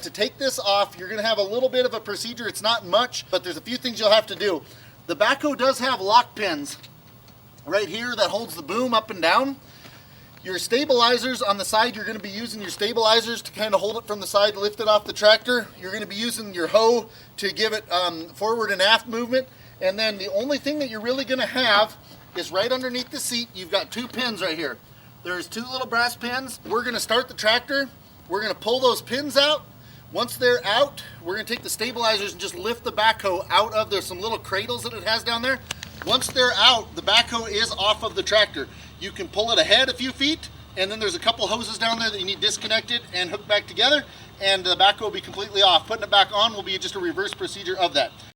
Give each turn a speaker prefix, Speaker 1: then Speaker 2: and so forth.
Speaker 1: To take this off, you're gonna have a little bit of a procedure. It's not much, but there's a few things you'll have to do. The backhoe does have lock pins right here that holds the boom up and down. Your stabilizers on the side, you're going to be using your stabilizers to kind of hold it from the side, lift it off the tractor. You're going to be using your hoe to give it forward and aft movement. And then the only thing that you're really going to have is right underneath the seat, you've got 2 pins right here. There's 2 little brass pins. We're going to start the tractor. We're going to pull those pins out. Once they're out, we're going to take the stabilizers and just lift the backhoe out of, there's some little cradles that it has down there. Once they're out, the backhoe is off of the tractor. You can pull it ahead a few feet, and then there's a couple hoses down there that you need disconnected and hooked back together, and the backhoe will be completely off. Putting it back on will be just a reverse procedure of that.